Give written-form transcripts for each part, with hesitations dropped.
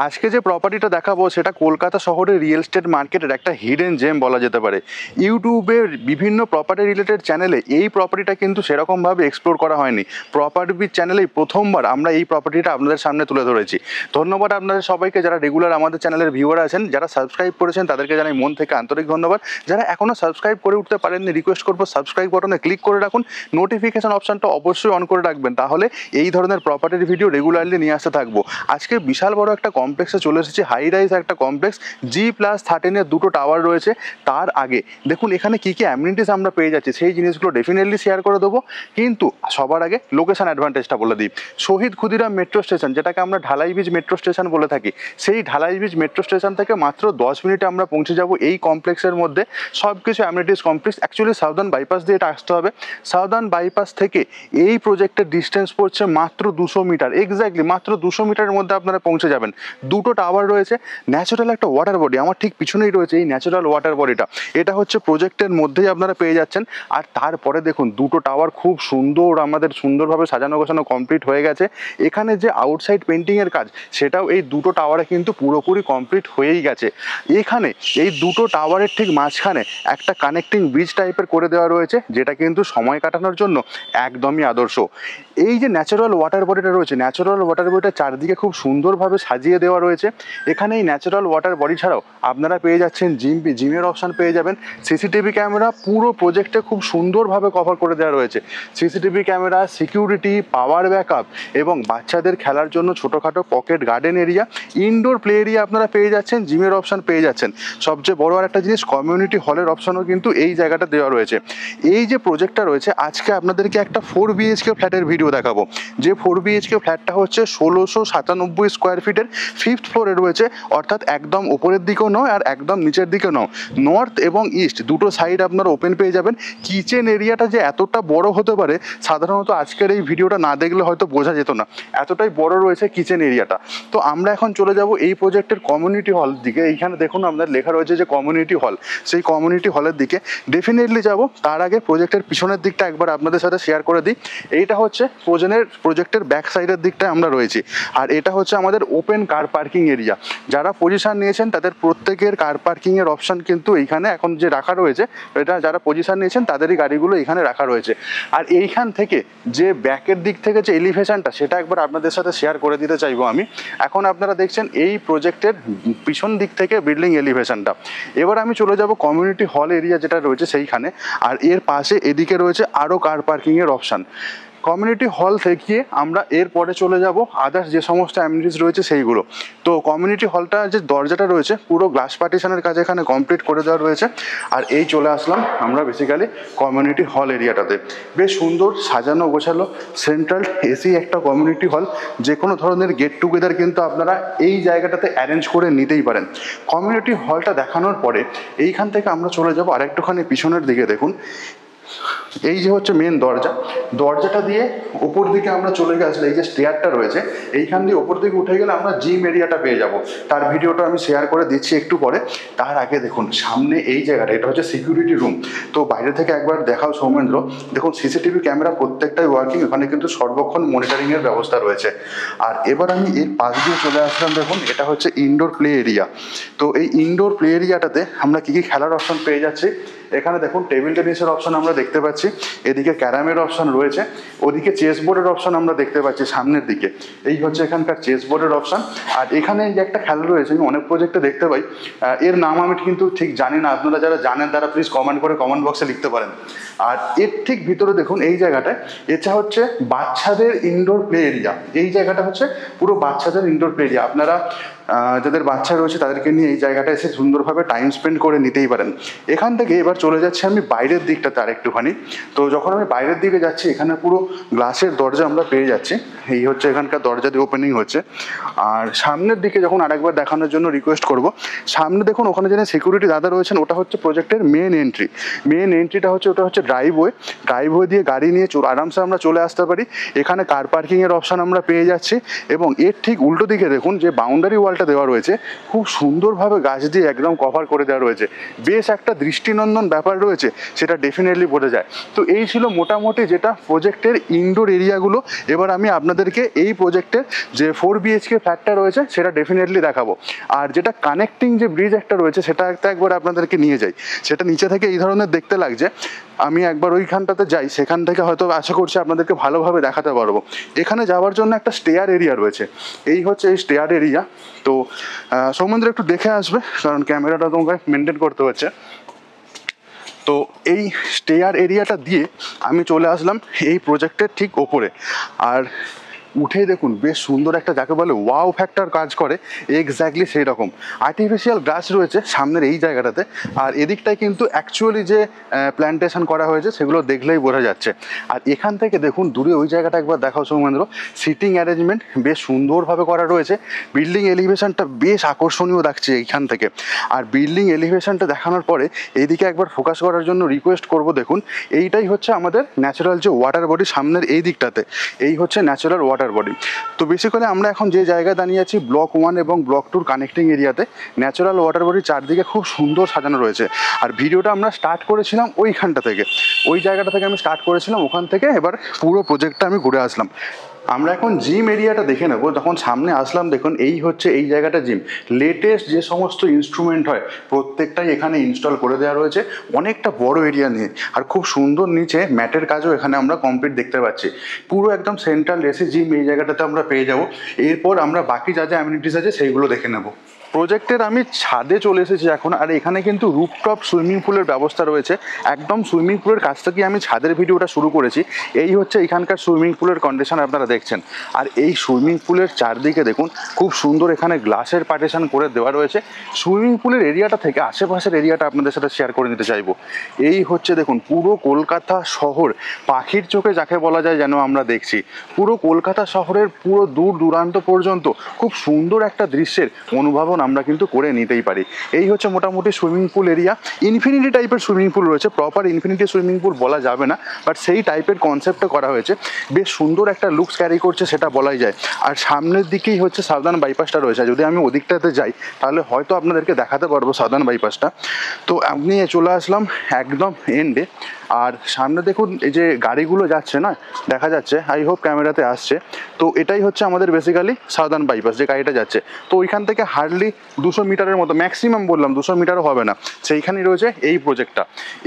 আজকে যে প্রপার্টিটা দেখাবো সেটা কলকাতা শহরের রিয়েল এস্টেট মার্কেটের একটা হিডেন জেম বলা যেতে পারে। ইউটিউবের বিভিন্ন প্রপার্টি রিলেটেড চ্যানেলে এই প্রপার্টিটা কিন্তু সেরকমভাবে এক্সপ্লোর করা হয়নি। প্রপার্টি চ্যানেলেই প্রথমবার আমরা এই প্রপার্টিটা আপনাদের সামনে তুলে ধরেছি। ধন্যবাদ আপনাদের সবাইকে, যারা রেগুলার আমাদের চ্যানেলের ভিউয়ার আছেন, যারা সাবস্ক্রাইব করেছেন তাদেরকে জানাই মন থেকে আন্তরিক ধন্যবাদ। যারা এখনও সাবস্ক্রাইব করে উঠতে পারেননি, রিকোয়েস্ট করবো সাবস্ক্রাইব বাটনে ক্লিক করে রাখুন, নোটিফিকেশন অপশনটা অবশ্যই অন করে রাখবেন, তাহলে এই ধরনের প্রপার্টির ভিডিও রেগুলারলি নিয়ে আসতে থাকবো। আজকে বিশাল বড় একটা কমপ্লেক্সে চলে এসেছি, হাই রাইজ একটা কমপ্লেক্স, G+13 দুটো টাওয়ার রয়েছে। তার আগে দেখুন এখানে কী কী অ্যামিনিটিস আমরা পেয়ে যাচ্ছি, সেই জিনিসগুলো ডেফিনেটলি শেয়ার করে দেবো। কিন্তু সবার আগে লোকেশন অ্যাডভান্টেজটা বলে দিই। শহীদ ক্ষুদিরাম মেট্রো স্টেশন, যেটাকে আমরা ঢালাই ব্রিজ মেট্রো স্টেশন বলে থাকি, সেই ঢালাই ব্রিজ মেট্রো স্টেশন থেকে মাত্র 10 মিনিটে আমরা পৌঁছে যাব এই কমপ্লেক্সের মধ্যে। সব কিছু amenities complex, actually southern bypass দিয়ে এটা আসতে হবে। সাউদার্ন বাইপাস থেকে এই প্রজেক্টের ডিস্টেন্স পড়ছে মাত্র 200 মিটার, এক্স্যাক্টলি মাত্র 200 মিটারের মধ্যে আপনারা পৌঁছে যাবেন। দুটো টাওয়ার রয়েছে, ন্যাচারাল একটা ওয়াটার বডি আমার ঠিক পিছনেই রয়েছে এই ন্যাচারাল ওয়াটার বডিটা, এটা হচ্ছে প্রজেক্টের মধ্যেই আপনারা পেয়ে যাচ্ছেন। আর তারপরে দেখুন দুটো টাওয়ার খুব সুন্দর, আমাদের সুন্দরভাবে সাজানো গোছানো কমপ্লিট হয়ে গেছে। এখানে যে আউটসাইড পেন্টিংয়ের কাজ সেটাও এই দুটো টাওয়ারে কিন্তু পুরোপুরি কমপ্লিট হয়েই গেছে। এখানে এই দুটো টাওয়ারের ঠিক মাঝখানে একটা কানেক্টিং ব্রিজ টাইপের করে দেওয়া রয়েছে, যেটা কিন্তু সময় কাটানোর জন্য একদমই আদর্শ। এই যে ন্যাচারাল ওয়াটার বডিটা রয়েছে, ন্যাচারাল ওয়াটার বডিটা চারদিকে খুব সুন্দরভাবে সাজিয়ে দেওয়া রয়েছে। এখানে এই ন্যাচারাল ওয়াটার বডি ছাড়াও আপনারা পেয়ে যাচ্ছেন জিমের অপশান পেয়ে যাবেন। সিসিটিভি ক্যামেরা পুরো প্রজেক্টে খুব সুন্দরভাবে কভার করে দেওয়া রয়েছে। CCTV camera, security, power backup এবং বাচ্চাদের খেলার জন্য ছোটোখাটো pocket garden area, indoor play area আপনারা পেয়ে যাচ্ছেন, জিমের অপশান পেয়ে যাচ্ছেন। সবচেয়ে বড় আর একটা জিনিস, কমিউনিটি হলের অপশানও কিন্তু এই জায়গাটা দেওয়া রয়েছে। এই যে প্রজেক্টটা রয়েছে, আজকে আপনাদেরকে একটা 4 BHK ফ্ল্যাটের ভিডিও দেখাবো। যে 4 BHK ফ্ল্যাটটা হচ্ছে 1697 স্কোয়ার ফিটের, 5th ফ্লোরে রয়েছে, অর্থাৎ একদম ওপরের দিকেও নয় আর একদম নিচের দিকেও নয়, নর্থ এবং ইস্ট দুটো সাইড আপনারা ওপেন পেয়ে যাবেন। কিচেন এরিয়াটা যে এতটা বড় হতে পারে সাধারণত আজকের এই ভিডিওটা না দেখলে হয়তো বোঝা যেত না, এতটাই বড় রয়েছে কিচেন এরিয়াটা। তো আমরা এখন চলে যাব এই প্রজেক্টের কমিউনিটি হল দিকে। এইখানে দেখুন আপনার লেখা রয়েছে যে কমিউনিটি হল, সেই কমিউনিটি হলের দিকে ডেফিনেটলি যাব। তার আগে প্রজেক্টের পিছনের দিকটা একবার আপনাদের সাথে শেয়ার করে দিই। এইটা হচ্ছে প্রজেক্টের ব্যাক সাইডের দিকটায় আমরা রয়েছি, আর এটা হচ্ছে আমাদের ওপেন কার পার্কিং এরিয়া। যারা পজিশন নিয়েছেন তাদের প্রত্যেকের কার পার্কিংয়ের অপশান কিন্তু এইখানে এখন যে রাখা রয়েছে, এটা যারা পজিশন নিয়েছেন তাদেরই গাড়িগুলো এখানে রাখা রয়েছে। আর এইখান থেকে যে ব্যাকের দিক থেকে যে এলিভেশনটা, সেটা একবার আপনাদের সাথে শেয়ার করে দিতে চাইবো আমি। এখন আপনারা দেখছেন এই প্রজেক্টের পিছন দিক থেকে বিল্ডিং এলিভেশনটা। এবার আমি চলে যাব কমিউনিটি হল এরিয়া যেটা রয়েছে সেইখানে, আর এর পাশে এদিকে রয়েছে আরও কার পার্কিংয়ের অপশান। কমিউনিটি হল থেকে আমরা এরপরে চলে যাব আদার্স যে সমস্ত অ্যামিনিটিস রয়েছে সেইগুলো। তো কমিউনিটি হলটা যে দরজাটা রয়েছে পুরো গ্লাস পার্টিশনের কাজ এখানে কমপ্লিট করে দেওয়া রয়েছে। আর এই চলে আসলাম আমরা বেসিক্যালি কমিউনিটি হল এরিয়াটাতে। বেশ সুন্দর সাজানো গোছালো সেন্ট্রাল এসি একটা কমিউনিটি হল। যে কোনো ধরনের গেট টুগেদার কিন্তু আপনারা এই জায়গাটাতে অ্যারেঞ্জ করে নিতেই পারেন। কমিউনিটি হলটা দেখানোর পরে এইখান থেকে আমরা চলে যাব আরেকটুখানি পিছনের দিকে। দেখুন এই যে হচ্ছে মেন দরজাটা দিয়ে ওপর দিকে আমরা চলে গেলে এই যে স্টেয়ারটা রয়েছে, এইখান দিয়ে ওপর দিকে উঠে গেলে আমরা জিম এরিয়াটা পেয়ে যাব। তার ভিডিওটা আমি শেয়ার করে দিচ্ছি একটু পরে। তার আগে দেখুন সামনে এই জায়গাটা, এটা হচ্ছে সিকিউরিটি রুম। তো বাইরে থেকে একবার দেখাও সৌমেন্দ্র, দেখুন সিসিটিভি ক্যামেরা প্রত্যেকটাই ওয়ার্কিং, এখানে কিন্তু সর্বক্ষণ মনিটরিংয়ের ব্যবস্থা রয়েছে। আর এবার আমি এর পাশ দিয়ে চলে আসলাম। দেখুন এটা হচ্ছে ইনডোর প্লে এরিয়া। তো এই ইনডোর প্লে এরিয়াটাতে আমরা কী কী খেলার অপশন পেয়ে যাচ্ছি, এখানে দেখুন টেবিল টেনিসের অপশন আমরা দেখতে পাচ্ছি, এদিকে ক্যারামের অপশন রয়েছে, ওদিকে চেস বোর্ডের অপশন আমরা দেখতে পাচ্ছি সামনের দিকে। এই হচ্ছে এখানকার চেস বোর্ডের অপশন। আর এখানে যে একটা খেলা রয়েছে আমি অনেক প্রজেক্টে দেখতে পাই, এর নাম আমি কিন্তু ঠিক জানি না, আপনারা যারা জানেন তারা প্লিজ কমেন্ট করে কমেন্ট বক্সে লিখতে পারেন। আর এর ঠিক ভিতরে দেখুন এই জায়গাটায়, এটা হচ্ছে বাচ্চাদের ইনডোর প্লে এরিয়া। এই জায়গাটা হচ্ছে পুরো বাচ্চাদের ইনডোর প্লে এরিয়া। আপনারা যাদের বাচ্চা রয়েছে তাদেরকে নিয়ে এই জায়গাটা এসে সুন্দরভাবে টাইম স্পেন্ড করে নিতেই পারেন। এখান থেকে এবার চলে যাচ্ছি আমি বাইরের দিকটাতে আর একটুখানি। তো যখন আমি বাইরের দিকে যাচ্ছি, এখানে পুরো গ্লাসের দরজা আমরা পেয়ে যাচ্ছি। এই হচ্ছে এখানকার দরজা দিয়ে ওপেনিং হচ্ছে। আর সামনের দিকে যখন আরেকবার দেখানোর জন্য রিকোয়েস্ট করব, সামনে দেখুন ওখানে যেন সিকিউরিটি দাদা রয়েছেন, ওটা হচ্ছে প্রজেক্টের মেন এন্ট্রি। মেন এন্ট্রিটা হচ্ছে, ওটা হচ্ছে ড্রাইভওয়ে দিয়ে গাড়ি নিয়ে আরামসে আমরা চলে আসতে পারি। এখানে কার পার্কিংয়ের অপশান আমরা পেয়ে যাচ্ছি। এবং এর ঠিক উল্টো দিকে দেখুন যে বাউন্ডারি ওয়াল ওয়ালটা দেওয়া রয়েছে খুব সুন্দরভাবে গাছ দিয়ে একদম কভার করে দেওয়া রয়েছে, বেশ একটা দৃষ্টিনন্দন ব্যাপার রয়েছে, সেটা ডেফিনেটলি বোঝা যায়। তো এই ছিল মোটামুটি যেটা প্রজেক্টের ইনডোর এরিয়াগুলো। এবার আমি আপনাদেরকে এই প্রজেক্টের যে 4 BHK ফ্ল্যাটটা রয়েছে সেটা ডেফিনেটলি দেখাবো। আর যেটা কানেক্টিং যে ব্রিজ একটা রয়েছে সেটা একবার আপনাদেরকে নিয়ে যাই। সেটা নিচে থেকে এই ধরনের দেখতে লাগছে, আমি একবার ওইখানটাতে যাই, সেখান থেকে হয়তো আশা করছি আপনাদেরকে ভালোভাবে দেখাতে পারবো। এখানে যাওয়ার জন্য একটা স্টেয়ার এরিয়া রয়েছে, এই হচ্ছে এই স্টেয়ার এরিয়া। তো সৌমেন্দ্র একটু দেখে আসবে, কারণ ক্যামেরাটা তোমাকে মেনটেন করতে হচ্ছে। তো এই স্টেয়ার এরিয়াটা দিয়ে আমি চলে আসলাম এই প্রজেক্টের ঠিক ওপরে। আর উঠেই দেখুন বেশ সুন্দর একটা, যাকে বলে ওয়াও ফ্যাক্টর কাজ করে, এক্স্যাক্টলি সেই রকম আর্টিফিশিয়াল গাছ রয়েছে সামনের এই জায়গাটাতে। আর এদিকটায় কিন্তু অ্যাকচুয়ালি যে প্ল্যান্টেশন করা হয়েছে সেগুলো দেখলেই বোঝা যাচ্ছে। আর এখান থেকে দেখুন দূরে ওই জায়গাটা একবার দেখাও সৌমেন্দ্র, সিটিং অ্যারেঞ্জমেন্ট বেশ সুন্দরভাবে করা রয়েছে। বিল্ডিং এলিভেশনটা বেশ আকর্ষণীয় লাগছে এইখান থেকে। আর বিল্ডিং এলিভেশনটা দেখানোর পরে এইদিকে একবার ফোকাস করার জন্য রিকোয়েস্ট করব। দেখুন এইটাই হচ্ছে আমাদের ন্যাচারাল যে ওয়াটার বডি সামনের এই দিকটাতে, এই হচ্ছে ন্যাচারাল ওয়াটার বডি। তো বেসিক্যালি আমরা এখন যে জায়গায় দাঁড়িয়ে আছি ব্লক 1 এবং ব্লক 2 কানেক্টিং এরিয়াতে, ন্যাচারাল ওয়াটার বডি চারদিকে খুব সুন্দর সাজানো রয়েছে। আর ভিডিওটা আমরা স্টার্ট করেছিলাম ওইখানটা থেকে, ওই জায়গাটা থেকে আমি স্টার্ট করেছিলাম, ওখান থেকে এবার পুরো প্রজেক্টটা আমি ঘুরে আসলাম। আমরা এখন জিম এরিয়াটা দেখে নেব। যখন সামনে আসলাম দেখুন এই হচ্ছে এই জায়গাটা জিম, লেটেস্ট যে সমস্ত ইনস্ট্রুমেন্ট হয় প্রত্যেকটাই এখানে ইনস্টল করে দেওয়া রয়েছে, অনেকটা বড় এরিয়া নিয়ে। আর খুব সুন্দর নিচে ম্যাটের কাজও এখানে আমরা কমপ্লিট দেখতে পাচ্ছি। পুরো একদম সেন্ট্রাল এসি জিম এই জায়গাটাতে আমরা পেয়ে যাব। এরপর আমরা বাকি যা যা অ্যামিনিটিস আছে সেইগুলো দেখে নেব। প্রজেক্টের আমি ছাদে চলে এসেছি এখন। আর এখানে কিন্তু রুফটপ সুইমিং পুলের ব্যবস্থা রয়েছে, একদম সুইমিং পুলের কাছ থেকে আমি ছাদের ভিডিওটা শুরু করেছি। এই হচ্ছে এখানকার সুইমিং পুলের কন্ডিশন আপনারা দেখছেন। আর এই সুইমিং পুলের চারদিকে দেখুন খুব সুন্দর এখানে গ্লাসের পার্টিশন করে দেওয়া রয়েছে। সুইমিং পুলের এরিয়াটা থেকে আশেপাশের এরিয়াটা আপনাদের সাথে শেয়ার করে নিতে চাইবো। এই হচ্ছে দেখুন পুরো কলকাতা শহর পাখির চোখে যাকে বলা যায় যেন আমরা দেখছি। পুরো কলকাতা শহরের পুরো দূর দূরান্ত পর্যন্ত খুব সুন্দর একটা দৃশ্যের অনুভবন আমরা কিন্তু করে নিতেই পারি। এই হচ্ছে মোটামুটি সুইমিং পুল এরিয়া। ইনফিনিটি টাইপের সুইমিং পুল রয়েছে, প্রপার ইনফিনিটি সুইমিং পুল বলা যাবে না, বাট সেই টাইপের কনসেপ্টটা করা হয়েছে। বেশ সুন্দর একটা লুকস ক্যারি করছে সেটা বলাই যায়। আর সামনের দিকেই হচ্ছে সাউদার্ন বাইপাসটা রয়েছে। যদি আমি ওদিকটাতে যাই তাহলে হয়তো আপনাদেরকে দেখাতে পারবো সাউদার্ন বাইপাসটা। তো আপনি চলে আসলাম একদম এন্ডে। আর সামনে দেখুন এই যে গাড়িগুলো যাচ্ছে না, দেখা যাচ্ছে, আই হোপ ক্যামেরাতে আসছে। তো এটাই হচ্ছে আমাদের বেসিক্যালি সাউদার্ন বাইপাস যে গাড়িটা যাচ্ছে। তো ওইখান থেকে হার্ডলি 200 মিটারের মতো, ম্যাক্সিমাম বললাম 200 মিটারও হবে না, সেইখানেই রয়েছে এই প্রজেক্টটা।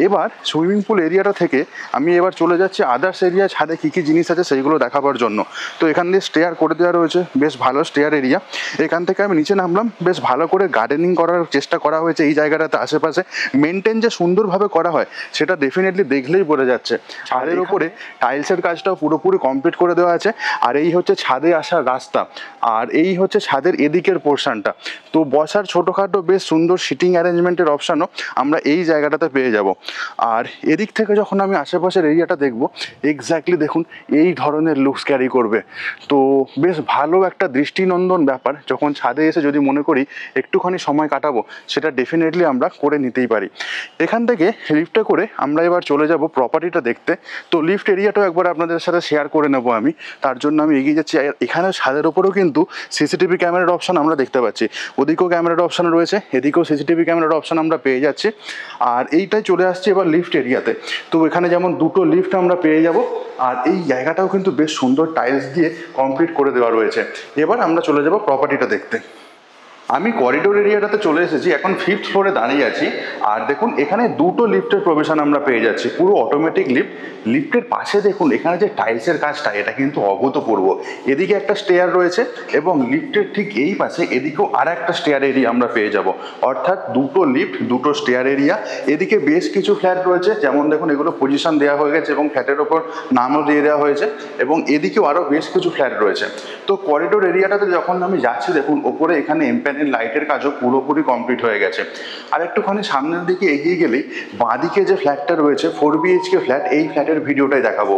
এবার সুইমিং পুল এরিয়াটা থেকে আমি এবার চলে যাচ্ছি আদার্স এরিয়া, ছাদে কী কী জিনিস আছে সেইগুলো দেখাবার জন্য। তো এখান দিয়ে স্টেয়ার করে দেওয়া রয়েছে, বেশ ভালো স্টেয়ার এরিয়া। এখান থেকে আমি নিচে নামলাম, বেশ ভালো করে গার্ডেনিং করার চেষ্টা করা হয়েছে এই জায়গাটাতে। আশেপাশে মেনটেন যে সুন্দরভাবে করা হয় সেটা ডেফিনেটলি দেখলেই বোঝা যাচ্ছে। ছাদের উপরে টাইলসের কাজটাও পুরোপুরি কমপ্লিট করে দেওয়া আছে। আর এই হচ্ছে ছাদে আসার রাস্তা, আর এই হচ্ছে ছাদের এদিকের পোর্শনটা। তো বসার ছোটোখাটো বেশ সুন্দর সিটিং অ্যারেঞ্জমেন্টের অপশানও আমরা এই জায়গাটাতে পেয়ে যাব। আর এদিক থেকে যখন আমি আশেপাশের এরিয়াটা দেখব, এক্স্যাক্টলি দেখুন এই ধরনের লুকস ক্যারি করবে। তো বেশ ভালো একটা দৃষ্টিনন্দন ব্যাপার। যখন ছাদে এসে যদি মনে করি একটুখানি সময় কাটাবো, সেটা ডেফিনেটলি আমরা করে নিতেই পারি। এখান থেকে লিফটে করে আমরা এবার চলে যাব প্রপার্টিটা দেখতে। তো লিফট এরিয়াটাও একবার আপনাদের সাথে শেয়ার করে নেব আমি, তার জন্য আমি এগিয়ে যাচ্ছি। এখানে ছাদের ওপরেও কিন্তু সিসিটিভি ক্যামেরার অপশান আমরা দেখতে পাচ্ছি, ওদিকেও ক্যামেরার অপশান রয়েছে, এদিকেও সিসিটিভি ক্যামেরার অপশান আমরা পেয়ে যাচ্ছি। আর এইটাই চলে আসছে এবার লিফট এরিয়াতে। তো এখানে যেমন দুটো লিফট আমরা পেয়ে যাব। আর এই জায়গাটাও কিন্তু বেশ সুন্দর টাইলস দিয়ে কমপ্লিট করে দেওয়া রয়েছে। এবার আমরা চলে যাব প্রপার্টিটা দেখতে। আমি করিডোর এরিয়াটাতে চলে এসেছি, এখন 5th ফ্লোরে দাঁড়িয়ে আছি। আর দেখুন এখানে দুটো লিফটের প্রভিশন আমরা পেয়ে যাচ্ছি, পুরো অটোমেটিক লিফট। লিফটের পাশে দেখুন এখানে যে টাইলসের কাজটা, এটা কিন্তু অভূতপূর্ব। এদিকে একটা স্টেয়ার রয়েছে এবং লিফটের ঠিক এই পাশে এদিকেও আর একটা স্টেয়ার এরিয়া আমরা পেয়ে যাব। অর্থাৎ দুটো লিফট, দুটো স্টেয়ার এরিয়া। এদিকে বেশ কিছু ফ্ল্যাট রয়েছে, যেমন দেখুন এগুলো পজিশন দেওয়া হয়ে গেছে এবং ফ্ল্যাটের ওপর নামও দিয়ে দেওয়া হয়েছে। এবং এদিকেও আরও বেশ কিছু ফ্ল্যাট রয়েছে। তো করিডোর এরিয়াটাতে যখন আমি যাচ্ছি দেখুন ওপরে এখানে এমপ্যানেল লাইটের কাজও পুরোপুরি কমপ্লিট হয়ে গেছে। আর একটুখানি সামনের দিকে এগিয়ে গেলেই বাঁদিকে যে ফ্ল্যাটটা রয়েছে 4 BHK ফ্ল্যাট, এই ফ্ল্যাটের ভিডিওটাই দেখাবো।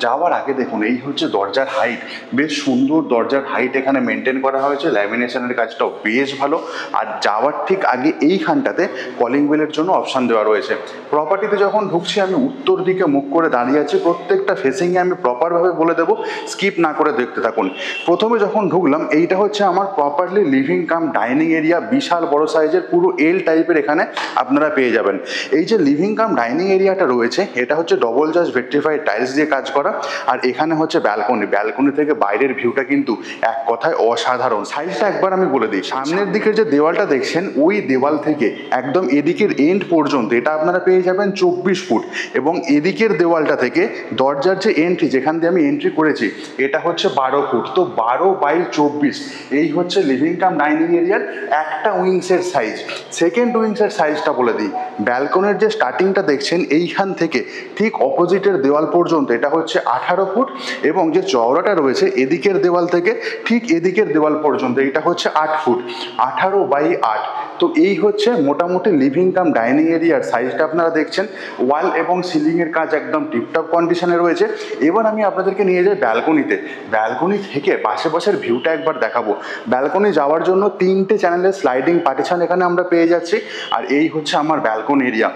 যাওয়ার আগে দেখুন এই হচ্ছে দরজার হাইট, বেশ সুন্দর দরজার হাইট এখানে মেনটেন করা হয়েছে। ল্যামিনেশনের কাজটাও বেশ ভালো। আর যাওয়ার ঠিক আগে এইখানটাতে কলিং বেলের জন্য অপশান দেওয়া রয়েছে। প্রপার্টিতে যখন ঢুকছি আমি উত্তর দিকে মুখ করে দাঁড়িয়ে আছি, প্রত্যেকটা ফেসিংয়ে আমি প্রপারভাবে বলে দেবো, স্কিপ না করে দেখতে থাকুন। প্রথমে যখন ঢুকলাম এইটা হচ্ছে আমার properly living cum dining area বিশাল বড় সাইজের, পুরো এল টাইপের এখানে আপনারা পেয়ে যাবেন। এই যে লিভিং কাম ডাইনিং এরিয়াটা রয়েছে এটা হচ্ছে ডবল জাস্ট ভেট্রিফাইড টাইলস দিয়ে কাজ করা। আর এখানে হচ্ছে ব্যালকনি থেকে বাইরের ভিউটা কিন্তু এক কথায় অসাধারণ। সাইজটা একবার আমি বলে দিই, সামনের দিকের যে দেওয়ালটা দেখছেন ওই দেওয়াল থেকে একদম এদিকের এন্ড পর্যন্ত এটা আপনারা পেয়ে যাবেন 24 ফুট, এবং এদিকের দেওয়ালটা থেকে দরজার যে এন্ট্রি, যেখান দিয়ে আমি এন্ট্রি করেছি, এটা হচ্ছে 12 ফুট। তো 12/24 এই হচ্ছে লিভিং কাম ডাইনিং এরিয়ার একটা উইংসের সাইজ। সেকেন্ড উইংসের সাইজটা বলে দিই, ব্যালকনির যে স্টার্টিংটা দেখছেন এইখান থেকে ঠিক অপোজিটের দেওয়াল পর্যন্ত এটা হচ্ছে 18 ফুট, এবং যে চওড়াটা রয়েছে এদিকের দেওয়াল থেকে ঠিক এদিকের দেওয়াল পর্যন্ত এটা হচ্ছে 8 ফুট, 18/8। তো এই হচ্ছে মোটামুটি লিভিং কাম ডাইনিং এরিয়ার সাইজটা আপনারা দেখছেন। ওয়াল এবং সিলিংয়ের কাজ একদম টিপটপ কন্ডিশনে রয়েছে। এবার আমি আপনাদেরকে নিয়ে যাই ব্যালকনিতে। ব্যালকনি থেকে আশেপাশের ভিউটা একবার দেখাবো। ব্যালকনি যাওয়ার জন্য 3টে চ্যানেলের স্লাইডিং পার্টিশন এখানে আমরা পেয়ে যাচ্ছি। আর এই হচ্ছে আমার ব্যালকনি এরিয়া।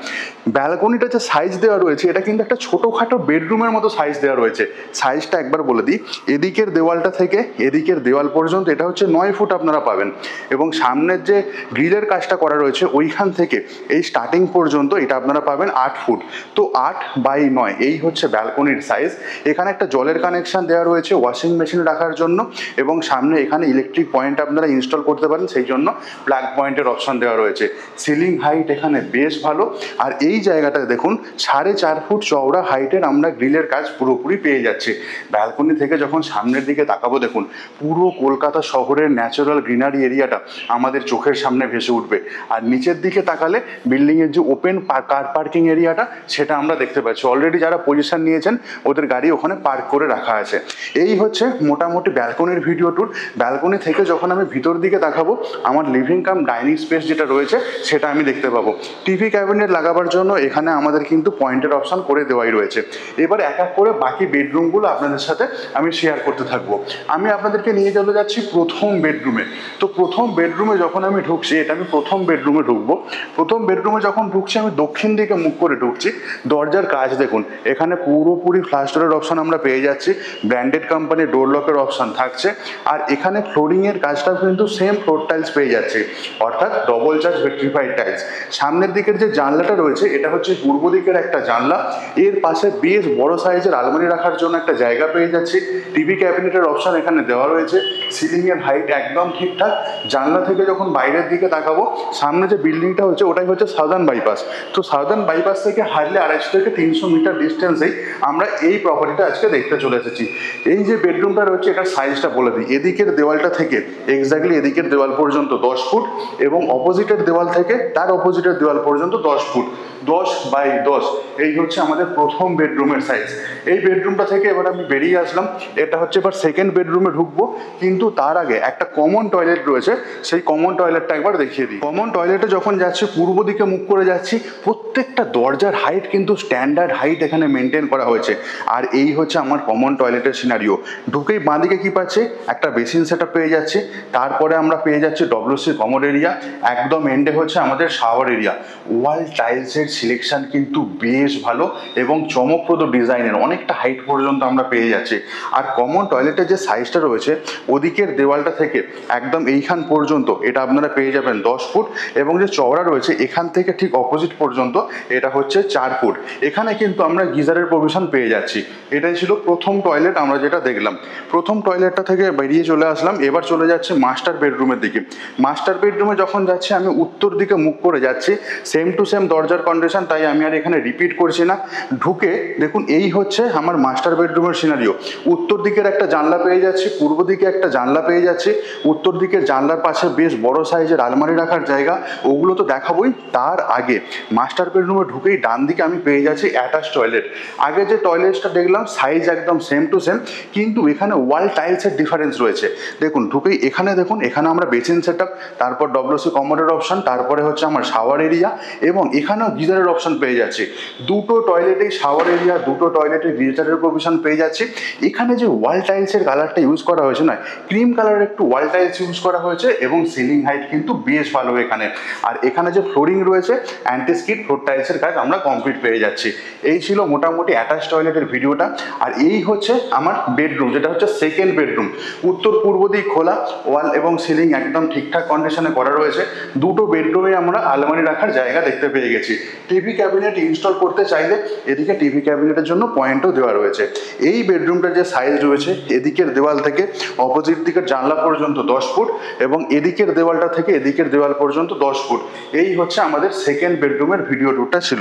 ব্যালকনিটা যে সাইজ দেওয়া রয়েছে এটা কিন্তু একটা ছোটোখাটো বেডরুমের মতো সাইজ দেওয়া রয়েছে। সাইজটা একবার বলে দিই, এদিকের দেওয়ালটা থেকে এদিকের দেওয়াল পর্যন্ত এটা হচ্ছে 9 ফুট আপনারা পাবেন, এবং সামনের যে গ্রিলের কাজটা করা রয়েছে ওইখান থেকে এই স্টার্টিং পর্যন্ত এটা আপনারা পাবেন 8 ফুট। তো 8/9 এই হচ্ছে ব্যালকনির সাইজ। এখানে একটা জলের কানেকশন দেওয়া রয়েছে ওয়াশিং মেশিন রাখার জন্য, এবং সামনে এখানে ইলেকট্রিক পয়েন্ট আপনারা ইনস্টল করতে পারেন, সেই জন্য প্লাগ পয়েন্টের অপশন দেওয়া রয়েছে। সিলিং হাইট এখানে বেশ ভালো। আর এই জায়গাটা দেখুন 4.5 ফুট চওড়া হাইটের আমরা গ্রিলের কাজ পুরোপুরি পেয়ে যাচ্ছি। ব্যালকনি থেকে যখন সামনের দিকে তাকাবো দেখুন পুরো কলকাতা শহরের ন্যাচারাল গ্রিনারি এরিয়াটা আমাদের চোখের সামনে ভেসে উঠবে। আর নিচের দিকে তাকালে বিল্ডিংয়ের যে ওপেন কার পার্কিং এরিয়াটা সেটা আমরা দেখতে পাচ্ছি। অলরেডি যারা পজিশন নিয়েছেন ওদের গাড়ি ওখানে পার্ক করে রাখা আছে। এই হচ্ছে মোটামুটি ব্যালকনির ভিডিও ট্যুর। ব্যালকনি থেকে যখন আমি ভিতর দিকে দেখাবো আমার লিভিং কাম ডাইনিং স্পেস যেটা রয়েছে সেটা আমি দেখতে পাবো। টিভি ক্যাবিনেট লাগাবার জন্য এখানে আমাদের কিন্তু পয়েন্টের অপশন করে দেওয়াই রয়েছে। এবার এক এক করে বাকি বেডরুমগুলো আপনাদের সাথে আমি শেয়ার করতে থাকবো। আমি আপনাদেরকে নিয়ে চলে যাচ্ছি প্রথম বেডরুমে। তো প্রথম বেডরুমে যখন আমি ঢুকছি, এটা আমি প্রথম বেডরুমে ঢুকবো। প্রথম বেডরুমে যখন ঢুকছি আমি দক্ষিণ দিকে মুখ করে ঢুকছি। দরজার কাজ দেখুন, এখানে পুরোপুরি ফ্লাশ ডোরের অপশন আমরা পেয়ে যাচ্ছি, ব্র্যান্ডেড কোম্পানির ডোর লকের অপশন থাকছে। আর এখানে ফ্লোরিংয়ের কাজটাও কিন্তু সেম ফ্লোর টাইলস পেয়ে যাচ্ছে, অর্থাৎ ডবল জাস্ট ভেট্রিফাইড টাইলস। সামনের দিকের যে জানলাটা রয়েছে এটা হচ্ছে পূর্ব দিকের একটা জানলা, এর পাশে বেশ বড় সাইজের আলমারি রাখার জন্য একটা জায়গা পেয়ে যাচ্ছি। টিভি ক্যাবিনেটের অপশন এখানে দেওয়া রয়েছে, সিলিংয়ের হাইট একদম ঠিকঠাক। জানলা থেকে যখন বাইরের দিকে তাকাবো সামনে যে বিল্ডিংটা হচ্ছে ওটাই হচ্ছে সাউদার্ন বাইপাস। তো সাউদার্ন বাইপাস থেকে হার্ডলি 250 থেকে 300 মিটার ডিস্টেন্সেই আমরা এই প্রপার্টিটা আজকে দেখতে চলে এসেছি। এই যে বেডরুমটা রয়েছে এটার সাইজটা বলে দিই, এদিকের দেওয়ালটা থেকে এক্স্যাক্টলি এদিকের দেওয়াল পর্যন্ত 10 ফুট, এবং অপোজিটের দেওয়াল থেকে তার অপোজিটের দেওয়াল পর্যন্ত 10 ফুট, 10/10 এই হচ্ছে আমাদের প্রথম বেডরুমের সাইজ। এই বেডরুমটা থেকে এবার আমি বেরিয়ে আসলাম। এটা হচ্ছে এবার সেকেন্ড বেডরুমে ঢুকবো, কিন্তু তার আগে একটা কমন টয়লেট রয়েছে, সেই কমন টয়লেটটা একবার দেখিয়ে দিই। কমন টয়লেটে যখন যাচ্ছি পূর্ব দিকে মুখ করে যাচ্ছি, প্রত্যেকটা দরজার হাইট কিন্তু স্ট্যান্ডার্ড হাইট এখানে মেনটেন করা হয়েছে। আর এই হচ্ছে আমার কমন টয়লেটের সিনারিও। ঢুকেই বাঁদিকে কি পাচ্ছি, একটা বেসিন সেটআপ পেয়ে যাচ্ছি, তারপরে আমরা পেয়ে যাচ্ছি ডব্লিউসি কমোড এরিয়া, একদম এন্ডে হচ্ছে আমাদের শাওয়ার এরিয়া। ওয়াল টাইলসের সিলেকশন কিন্তু বেশ ভালো এবং চমকপ্রদ ডিজাইনের, অনেকটা হাইট পর্যন্ত আমরা পেয়ে যাচ্ছি। আর কমন টয়লেটের যে সাইজটা রয়েছে ওদিকের দেওয়ালটা থেকে একদম এইখান পর্যন্ত এটা আপনারা পেয়ে যাবেন 10 ফুট, এবং যে চওড়া রয়েছে এখান থেকে ঠিক অপোজিট পর্যন্ত এটা হচ্ছে 4 ফুট। এখানে কিন্তু আমরা গিজারের প্রভিশন পেয়ে যাচ্ছি। এটাই ছিল প্রথম টয়লেট আমরা যেটা দেখলাম। প্রথম টয়লেটটা থেকে বেরিয়ে চলে আসলাম, এবার চলে যাচ্ছে মাস্টার বেডরুমের দিকে। মাস্টার বেডরুমে যখন যাচ্ছি আমি উত্তর দিকে মুখ করে যাচ্ছি, সেম টু সেম দরজার কন্ডিশন, তাই আমি আর এখানে রিপিট করছি না। ঢুকে দেখুন এই হচ্ছে আমার মাস্টার বেডরুমের সিনারিও। উত্তর দিকের একটা জানলা পেয়ে যাচ্ছি, পূর্ব দিকে একটা জানলা পেয়ে যাচ্ছি। উত্তর দিকের জানলার পাশে বেশ বড় সাইজের আলমারি রাখার জায়গা, ওগুলো তো দেখাবোই। তার আগে মাস্টার বেডরুমে ঢুকেই ডান দিকে আমি পেয়ে যাচ্ছি অ্যাটাচ টয়লেট। আগে যে টয়লেটটা দেখলাম সাইজ একদম সেম টু সেম, কিন্তু এখানে ওয়াল টাইলসের ডিফারেন্স রয়েছে। দেখুন ঢুকেই এখানে দেখুন, এখানে আমরা বেসিন সেটআপ, তারপর ডব্লিউসি কমোডের অপশন, তারপরে হচ্ছে আমার শাওয়ার এরিয়া, এবং এখানেও গিজারের অপশন পেয়ে যাচ্ছি। দুটো টয়লেটেই শাওয়ার এরিয়া, দুটো টয়লেটে গিজারের প্রভিশন পেয়ে যাচ্ছি। এখানে যে ওয়াল টাইলসের কালারটা ইউজ করা হয়েছে না, ক্রিম কালারের একটু ওয়াল টাইলস ইউজ করা হয়েছে, এবং সিলিং হাইট কিন্তু বেশ ভালো এখানে। আর এখানে যে ফ্লোরিং রয়েছে অ্যান্টি স্কিড ফ্লোর টাইলসের কাজ আমরা কমপ্লিট পেয়ে যাচ্ছি। এই ছিল মোটামুটি অ্যাটাচ টয়লেটের ভিডিওটা। আর এই হচ্ছে আমার বেডরুম, যেটা হচ্ছে সেকেন্ড বেডরুম। উত্তর পূর্ব দিক খোলা, ওয়াল এবং সিলিং একদম ঠিকঠাক কন্ডিশনে করা রয়েছে। দুটো বেডরুমে আমরা আলমারি রাখার জায়গা দেখতে পেয়ে গেছি। টিভি ক্যাবিনেট ইনস্টল করতে চাইলে এদিকে টিভি ক্যাবিনেটের জন্য পয়েন্টও দেওয়া রয়েছে। এই বেডরুমটার যে সাইজ রয়েছে, এদিকের দেওয়াল থেকে অপোজিট দিকের জানলা পর্যন্ত 10 ফুট এবং এদিকের দেওয়ালটা থেকে এদিকের দেওয়াল পর্যন্ত 10 ফুট। এই হচ্ছে আমাদের সেকেন্ড বেডরুমের ভিডিও টুরটা ছিল।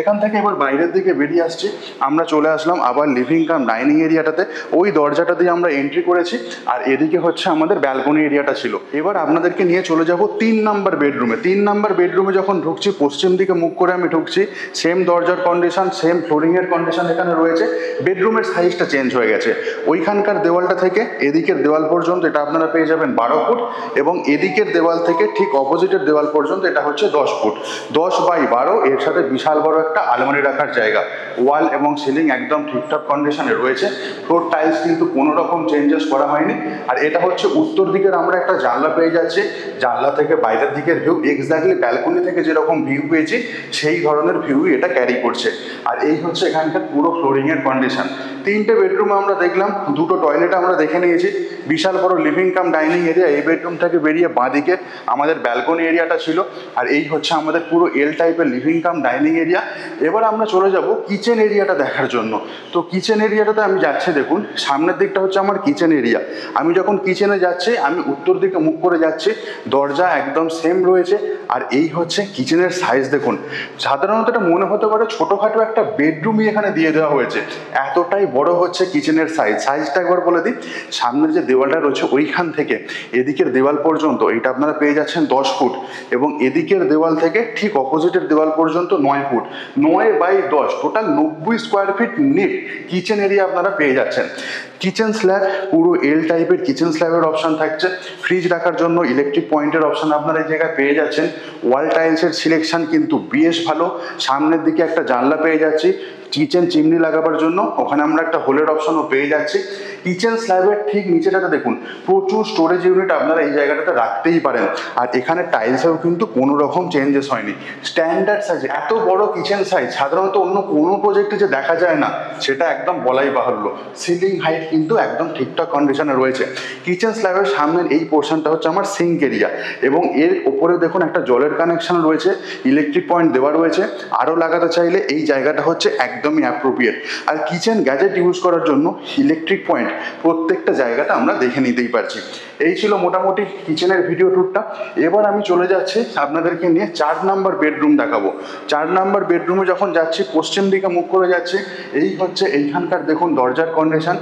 এখান থেকে এবার বাইরের দিকে বেরিয়ে আসছি, আমরা চলে আসলাম আবার লিভিং কাম ডাইনিং এরিয়াটাতে। ওই দরজাটা দিয়ে আমরা এন্ট্রি করেছি আর এদিকে হচ্ছে আমাদের ব্যালকনি এরিয়াটা ছিল। এবার আপনাদেরকে নিয়ে চলে যাব 3 নাম্বার বেডরুমে। 3 নাম্বার বেডরুমে যখন ঢুকছি, পশ্চিম দিকে মুখ করে আমি ঢুকছি, সেম দরজার কন্ডিশন, সেম ফ্লোরিংয়ের কন্ডিশন এখানে রয়েছে। বেডরুমের সাইজটা চেঞ্জ হয়ে গেছে। ওইখানকার দেওয়ালটা থেকে এদিকের দেওয়াল পর্যন্ত এটা আপনারা পেয়ে যাবেন 12 ফুট এবং এদিকের দেওয়াল থেকে ঠিক অপোজিটের দেওয়াল পর্যন্ত এটা হচ্ছে 10 ফুট। 10/12, এর সাথে বিশাল বড় একটা আলমারি রাখার জায়গা। ওয়াল এবং সিলিং একদম ঠিকঠাক কন্ডিশনে রয়েছে। ফ্লোর টাইলস কিন্তু কোনো রকম চেঞ্জেস করা হয়নি। আর এটা হচ্ছে উত্তর দিকের আমরা একটা জানলা পেয়ে যাচ্ছি। জানলা থেকে বাইরের দিকের ভিউ এক্স্যাক্টলি ব্যালকনি থেকে যেরকম ভিউ পেয়েছি সেই ধরনের ভিউ এটা ক্যারি করছে। আর এই হচ্ছে এখানকার পুরো ফ্লোরিংয়ের কন্ডিশন। 3টে বেডরুম আমরা দেখলাম, 2টো টয়লেট আমরা দেখে নিয়েছি। বিশাল বড় লিভিং কাম ডাইনিং এরিয়া। এই বেডরুম থেকে বেরিয়ে বাঁদিকে আমাদের ব্যালকনি এরিয়াটা ছিল। আর এই হচ্ছে আমাদের পুরো এল টাইপের লিভিং কাম ডাইনিং এরিয়া। এবার আমরা চলে যাব কিচেন এরিয়াটা দেখার জন্য। তো কিচেন এরিয়াটাতে আমি যাচ্ছি, দেখুন সামনের দিকটা হচ্ছে আমার কিচেন এরিয়া। আমি যখন কিচেনে যাচ্ছি আমি উত্তর দিকে মুখ করে যাচ্ছি, দরজা একদম সেম রয়েছে। আর এই হচ্ছে কিচেনের সাইজ দেখুন। সাধারণত এটা মনে হতে পারে ছোটোখাটো একটা বেডরুমই এখানে দিয়ে দেওয়া হয়েছে, এতটাই বড় হচ্ছে কিচেনের সাইজটা একবার বলে দিই। সামনের যে দেওয়ালটা রয়েছে ওইখান থেকে এদিকের দেওয়াল পর্যন্ত এটা আপনারা পেয়ে যাচ্ছেন 10 ফুট এবং এদিকের দেওয়াল থেকে ঠিক অপোজিটের দেওয়াল পর্যন্ত 9 foot. 9/10, total 90 square feet net kitchen area আপনারা পেয়ে যাচ্ছেন। কিচেন স্ল্যাব পুরো এল টাইপের কিচেন স্ল্যাবের অপশান থাকছে। ফ্রিজ রাখার জন্য ইলেকট্রিক পয়েন্টের অপশান আপনারা এই জায়গায় পেয়ে যাচ্ছেন। ওয়াল টাইলসের সিলেকশন কিন্তু বেশ ভালো। সামনের দিকে একটা জানলা পেয়ে যাচ্ছি কিচেন চিমনি লাগাবার জন্য, ওখানে আমরা একটা হোলের অপশনও পেয়ে যাচ্ছি। কিচেন স্ল্যাবের ঠিক নিচেটাতে দেখুন প্রচুর স্টোরেজ ইউনিট আপনারা এই জায়গাটাতে রাখতেই পারেন। আর এখানে টাইলসেও কিন্তু কোনো রকম চেঞ্জেস হয়নি। স্ট্যান্ডার্ড সাইজ, এত বড় কিচেন সাইজ সাধারণত অন্য কোনো প্রজেক্টে যে দেখা যায় না সেটা একদম বলাই বাহুল্য। সিলিং হাইট কিন্তু একদম ঠিকঠাক কন্ডিশনে রয়েছে। কিচেন স্ল্যাবের সামনের এই পোর্শনটা হচ্ছে আমার সিঙ্ক এরিয়া এবং এর ওপরে দেখুন একটা জলের কানেকশন রয়েছে, ইলেকট্রিক পয়েন্ট দেওয়া রয়েছে। আরও লাগাতে চাইলে এই জায়গাটা হচ্ছে একদমই অ্যাপ্রোপ্রিয়েট। আর কিচেন গ্যাজেট ইউজ করার জন্য ইলেকট্রিক পয়েন্ট প্রত্যেকটা জায়গাটা আমরা দেখে নিতেই পারছি। এই ছিল মোটামুটি কিচেনের ভিডিও ট্যুরটা। এবার আমি চলে যাচ্ছি আপনাদেরকে নিয়ে 4 নাম্বার বেডরুম দেখাবো। 4 নাম্বার বেডরুমে যখন যাচ্ছি পশ্চিম দিকে মুখ করে যাচ্ছি। এই হচ্ছে এইখানকার দেখুন দরজার কন্ডিশন।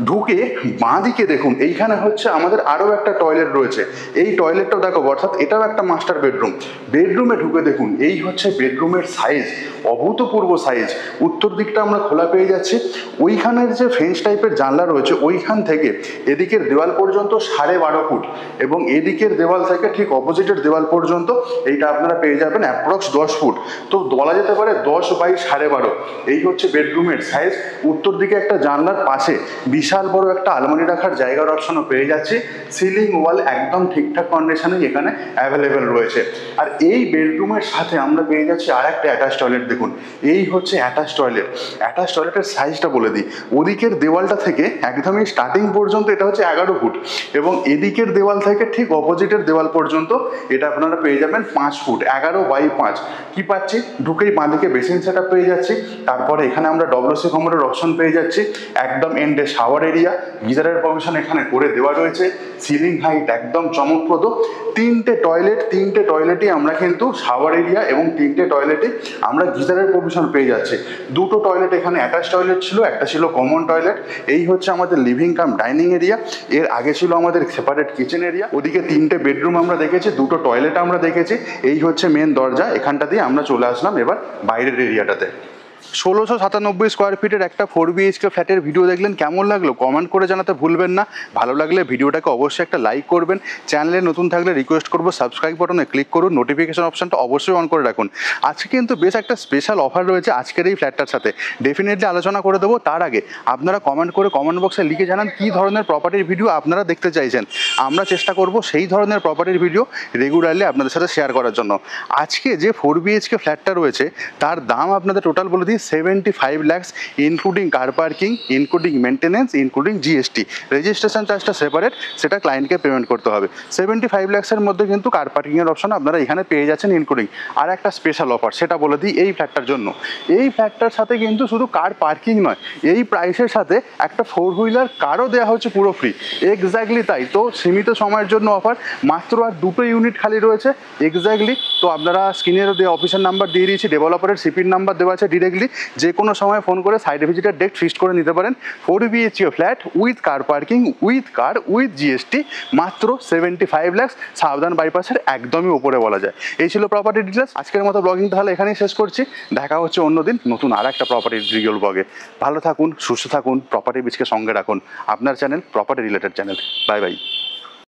ঢুকে বাঁ দিকে দেখুন এইখানে হচ্ছে আমাদের আরও একটা টয়লেট রয়েছে। এই টয়লেটটাও দেখাবো, অর্থাৎ এটাও একটা মাস্টার বেডরুম। বেডরুমে ঢুকে দেখুন এই হচ্ছে বেডরুমের সাইজ, অভূতপূর্ব সাইজ। উত্তর দিকটা আমরা খোলা পেয়ে যাচ্ছি। ওইখানের যে ফ্রেঞ্চ টাইপের জানলা রয়েছে ওইখান থেকে এদিকের দেওয়াল পর্যন্ত 12.5 ফুট এবং এদিকের দেওয়াল থেকে ঠিক অপোজিটের দেওয়াল পর্যন্ত এইটা আপনারা পেয়ে যাবেন অ্যাপ্রক্স 10 ফুট। তো বলা যেতে পারে 10/12.5। এই হচ্ছে বেডরুমের সাইজ। উত্তর দিকে একটা জানলার পাশে বিশাল বড় একটা আলমারি রাখার জায়গার অপশনও পেয়ে যাচ্ছি। সিলিং ওয়াল একদম ঠিকঠাক কন্ডিশনে এখানে অ্যাভেলেবেল রয়েছে। আর এই বেডরুমের সাথে আমরা পেয়ে যাচ্ছি আর একটা অ্যাটাচ টয়লেট। দেখুন এই হচ্ছে অ্যাটাচ টয়লেট। অ্যাটাচ টয়লেটের সাইজটা বলে দিই, ওদিকের দেওয়ালটা থেকে একদমই স্টার্টিং পর্যন্ত এটা হচ্ছে 11 ফুট এবং এদিকের দেওয়াল থেকে ঠিক অপোজিটের দেওয়াল পর্যন্ত এটা আপনারা পেয়ে যাবেন 5 ফুট। 11/5 কি পাচ্ছি, ঢুকেই বাঁদিকে বেসিন সেট আপ পেয়ে যাচ্ছি। তারপরে এখানে আমরা ডব্লিউসি কমোডের অপশন পেয়ে যাচ্ছি। একদম এন্ডে শাওয়ার এরিয়া, গিজারের প্রভিশন এখানে করে দেওয়া রয়েছে। সিলিং হাইট একদম চমকপ্রদ। 3টে টয়লেট, 3টে টয়লেটই আমরা কিন্তু শাওয়ার এরিয়া এবং 3টে টয়লেটে আমরা গিজারের প্রভিশন পেয়ে যাচ্ছি। 2টো টয়লেট এখানে অ্যাটাচ টয়লেট ছিল, একটা ছিল কমন টয়লেট। এই হচ্ছে আমাদের লিভিং কাম ডাইনিং এরিয়া। এর আগে ছিল আমাদের সেপারেট কিচেন এরিয়া। ওদিকে 3টে বেডরুম আমরা দেখেছি, 2টো টয়লেট আমরা দেখেছি। এই হচ্ছে মেন দরজা, এখানটা দিয়ে আমরা চলে আসলাম এবার বাইরের এরিয়াটাতে। 1697 স্কোয়ার ফিটের একটা 4 বিএইচকে ফ্ল্যাটের ভিডিও দেখলেন, কেমন লাগলো কমেন্ট করে জানাতে ভুলবেন না। ভালো লাগলে ভিডিওটাকে অবশ্যই একটা লাইক করবেন। চ্যানেলে নতুন থাকলে রিকোয়েস্ট করবো সাবস্ক্রাইব বাটনে ক্লিক করুন, নোটিফিকেশন অপশনটা অবশ্যই অন করে রাখুন। আজকে কিন্তু বেশ একটা স্পেশাল অফার রয়েছে আজকের এই ফ্ল্যাটটার সাথে, ডেফিনেটলি আলোচনা করে দেবো। তার আগে আপনারা কমেন্ট করে কমেন্ট বক্সে লিখে জানান কী ধরনের প্রপার্টির ভিডিও আপনারা দেখতে চাইছেন। আমরা চেষ্টা করব সেই ধরনের প্রপার্টির ভিডিও রেগুলারলি আপনাদের সাথে শেয়ার করার জন্য। আজকে যে 4 বিএইচকে ফ্ল্যাটটা রয়েছে তার দাম আপনাদের টোটাল বলে দিই 75 lakhs, including car parking, including maintenance, including GST. Registration চার্জটা সেপারেট, সেটা ক্লায়েন্টকে পেমেন্ট করতে হবে। 75 lakhsের মধ্যে কিন্তু কার পার্কিংয়ের অপশন আপনারা এখানে পেয়ে যাচ্ছেন ইনক্লুডিং। আর একটা স্পেশাল অফার সেটা বলে দিই এই ফ্ল্যাটটার জন্য। এই ফ্ল্যাটটার সাথে কিন্তু শুধু কার পার্কিং নয়, এই প্রাইসের সাথে একটা 4 হুইলার কারও দেওয়া হচ্ছে পুরো ফ্রি। এক্স্যাক্টলি তাই, তো সীমিত সময়ের জন্য অফার, মাত্র আর 2টো ইউনিট খালি রয়েছে এক্স্যাক্টলি। তো আপনারা স্ক্রিনের অফিসের নাম্বার দিয়ে দিয়েছি, ডেভেলপারের সিপির নাম্বার দেওয়া আছে ডিরেক্টলি, যে কোনো সময় ফোন করে সাইড ভিজিটের ডেট ফিক্সড করে নিতে পারেন। 4 BHK flat with car parking, with car, with GST, মাত্র 75 lakhs, সাবধান বাইপাসের একদমই উপরে বলা যায়। এই ছিল প্রপার্টি ডিটেলস। আজকের মতো ব্লগিং তাহলে এখানেই শেষ করছি। দেখা হচ্ছে অন্যদিন নতুন আর একটা প্রপার্টি রিয়েল ব্লগে। ভালো থাকুন, সুস্থ থাকুন, প্রপার্টি বিচকে সঙ্গে রাখুন। আপনার channel property related channel. Bye bye.